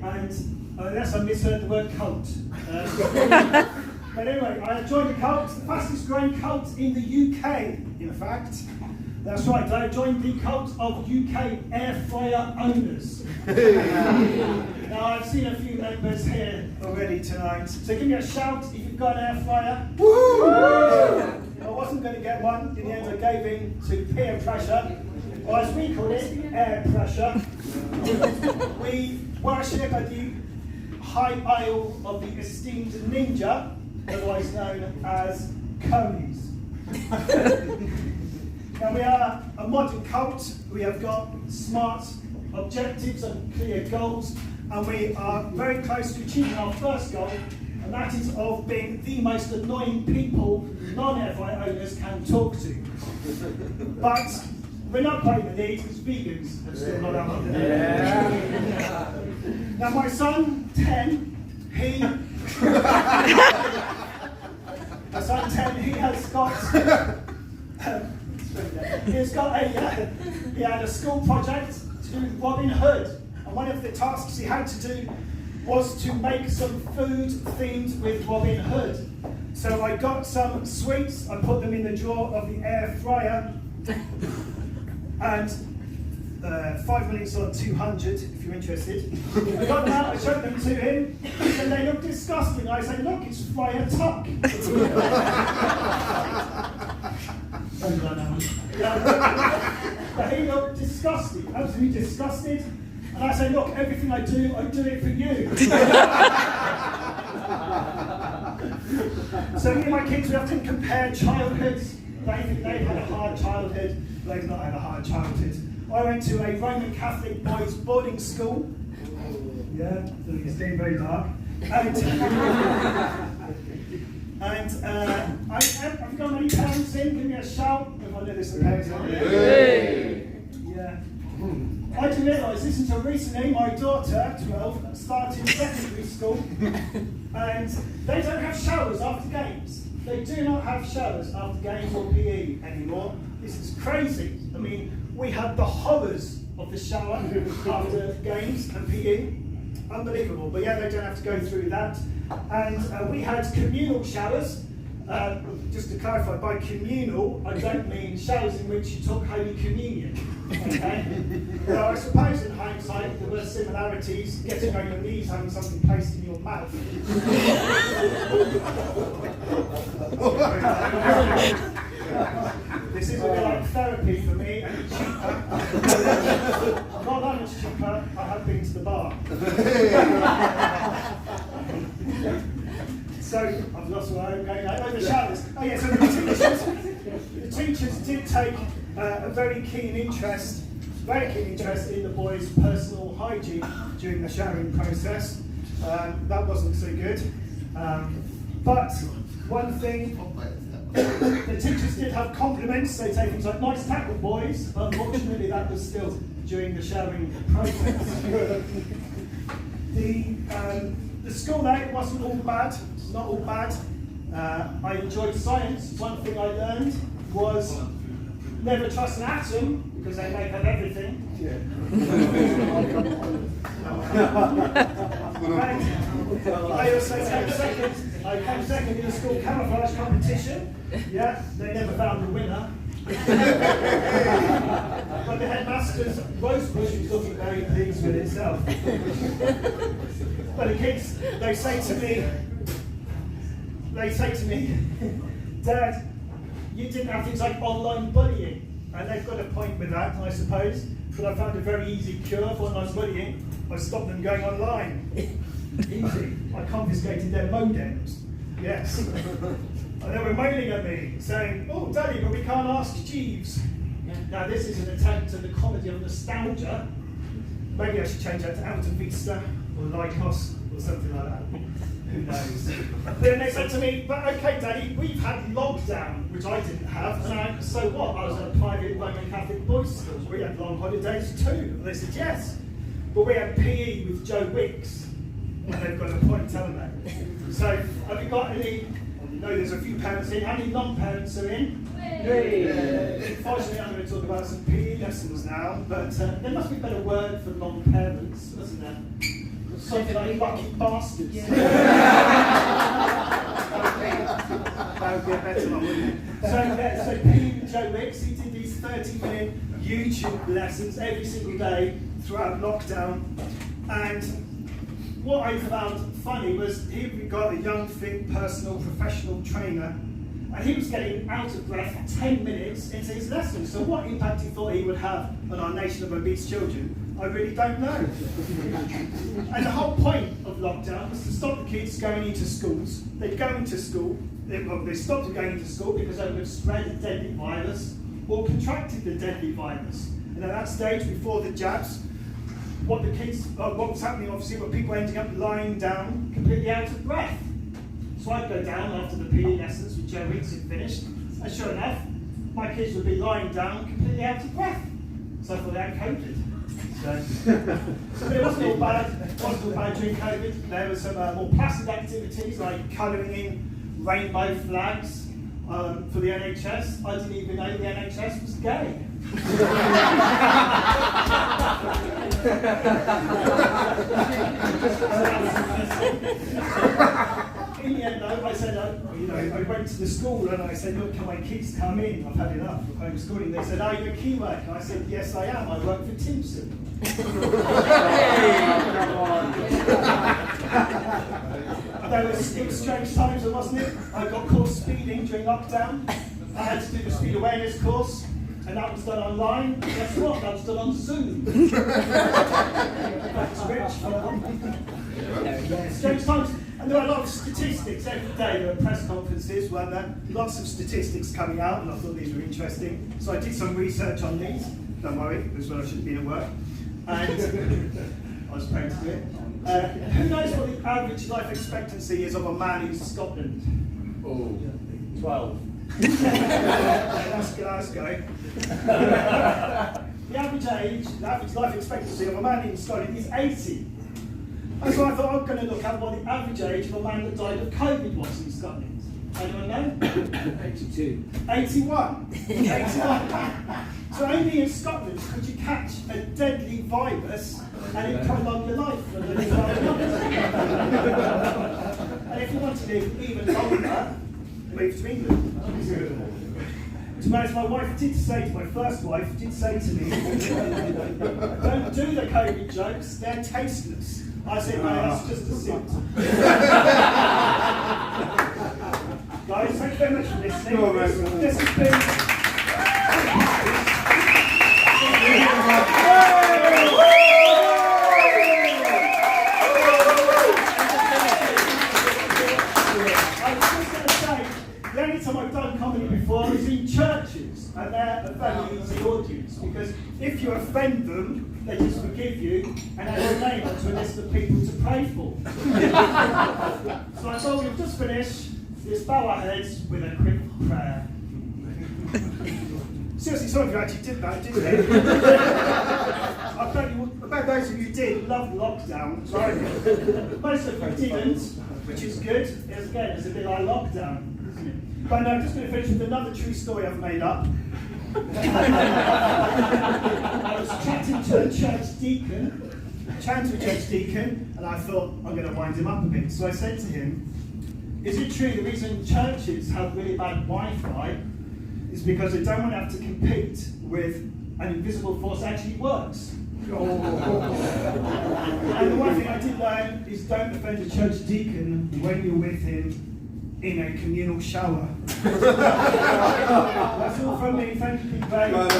And unless I misheard the word cult. But anyway, I joined a cult, the fastest growing cult in the UK, in fact. That's right, I joined the cult of UK air fryer owners. Now, I've seen a few members here already tonight, so give me a shout if you've got an air fryer. Woo! I wasn't going to get one, in the end I gave in to peer pressure, or as we call it, air pressure. We worship at the high aisle of the esteemed ninja, otherwise known as conies. Now we are a modern cult. We have got smart objectives and clear goals, and we are very close to achieving our first goal, and that is of being the most annoying people non-air fryer owners can talk to. But we're not quite in the lead because vegans have still not out there. Now my son, 10, my son 10, he had a school project to do with Robin Hood, and one of the tasks he had to do was to make some food themed with Robin Hood. So I got some sweets, I put them in the drawer of the air fryer, and 5 minutes on 200, if you're interested. I got them out, I showed them to him, and they looked disgusting. I said, look, it's fryer tuck. But he looked disgusted, absolutely disgusted. And I said, look, everything I do it for you. So me and my kids, we often compare childhoods. They think they've had a hard childhood. They've not had a hard childhood. I went to a Roman Catholic boys' boarding school. Yeah, it's getting very dark. And have you got many parents in? Give me a shout if I know there's some parents in there. Yeah. I do realise this until recently, my daughter, 12, started secondary school, and they don't have showers after games. They do not have showers after games or PE anymore. This is crazy. I mean, we had the horrors of the shower after games and PE. Unbelievable. But yeah, they don't have to go through that. And we had communal showers. Just to clarify, by communal, I don't mean showers in which you took Holy Communion. Okay? Well, I suppose in hindsight there were similarities, getting on your knees, having something placed in your mouth. This is a bit like therapy for me, and it's cheaper. Not that much cheaper, I have been to the bar. So, I've lost where I'm going now. Oh, the showers. Oh yeah, so the teachers did take a very keen interest in the boys' personal hygiene during the showering process. That wasn't so good. But one thing, the teachers did have compliments. They take things like, nice tackle, boys. Unfortunately, that was still during the showering process. The school day wasn't all bad. Not all bad. I enjoyed science. One thing I learned was never trust an atom because they make up everything. Yeah. I also came second in a school camouflage competition. Yeah, they never found a winner. But the headmaster's rose bush was looking very pleased with itself. But the kids, they say to me, Dad, you didn't have things like online bullying. And they've got a point with that, I suppose. But I found a very easy cure for online bullying. I stopped them going online. Easy. I confiscated their modems. Yes. And they were moaning at me, saying, oh, Daddy, but we can't ask Jeeves. Now, this is an attempt at the comedy of nostalgia. Maybe I should change that to Alta Vista or Lycos or something like that. Who knows? But then they said to me, but okay, Daddy, we've had lockdown, which I didn't have. And so what? I was at a private Roman Catholic boys' school. We had long holidays too. And they said, yes. But we had PE with Joe Wicks. And they've got a point, haven't they? So, have you got any? No, there's a few parents in. How many non-parents are in? Unfortunately, I'm going to talk about some PE lessons now, but there must be a better word for non-parents, doesn't there? something like lucky bastards. Yeah. That would be a better one, wouldn't it? So Pete and Joe Wicks, he did these 30-minute YouTube lessons every single day throughout lockdown. And what I found funny was here we got a young, fit, personal, professional trainer, and he was getting out of breath 10 minutes into his lesson. So what impact he thought he would have on our nation of obese children, I really don't know. And the whole point of lockdown was to stop the kids going into schools. They'd go into school, they stopped going into school because they would spread a deadly virus or contracted the deadly virus. And at that stage, before the jabs, what was happening obviously were people ending up lying down completely out of breath. So I'd go down after the PE lessons with Joe Wicks had finished, and sure enough, my kids would be lying down completely out of breath. So I thought they had COVID. So it wasn't all bad. It wasn't all bad during COVID. There were some more placid activities like colouring in rainbow flags for the NHS. I didn't even know the NHS was gay. In the end, though, I said, I went to the school and I said, look, can my kids come in? I've had enough of homeschooling. They said, are you a key worker? I said, yes, I am. I work for Timson. It was strange times, wasn't it? I got caught speeding during lockdown. I had to do the speed awareness course, and that was done online. Guess what? That was done on Zoom. That's rich. Strange times. And there were a lot of statistics every day. There were press conferences, weren't there? Lots of statistics coming out, and I thought these were interesting. So I did some research on these. Don't worry, it was when I should have been at work. And I was praying to do it. Who knows what the average life expectancy is of a man in Scotland? Oh, 12. Let's go. The average life expectancy of a man in Scotland is 80. And so I thought I'm going to look at what the average age of a man that died of COVID was in Scotland. Anyone know? 82. 81. 81. So only in Scotland could you catch a deadly virus and it prolong your life for another 12 months. And if you want to live even longer, move to England. To be honest, my wife did say to my first wife, did say to me, don't do the COVID jokes, they're tasteless. I said, no, that's just a symptom. Guys, thank you very much for listening. This has been... The only time I've done comedy before is in churches, and they're a very easy audience, because if you offend them, they just forgive you and add your name onto a list of people to pray for. So I thought we'd just finish, let's bow our heads with a quick prayer. Seriously, some of you actually did that, didn't you? I bet those of you did love lockdown, right? Most of you didn't, which is good. It's a bit like lockdown. But no, I'm just going to finish with another true story I've made up. I was chatting to a church deacon, and I thought, I'm going to wind him up a bit. So I said to him, is it true the reason churches have really bad Wi-Fi is because they don't want to have to compete with an invisible force that actually works? And the one thing I did learn is don't offend a church deacon when you're with him in a communal shower. That's all from me. Thank you very much.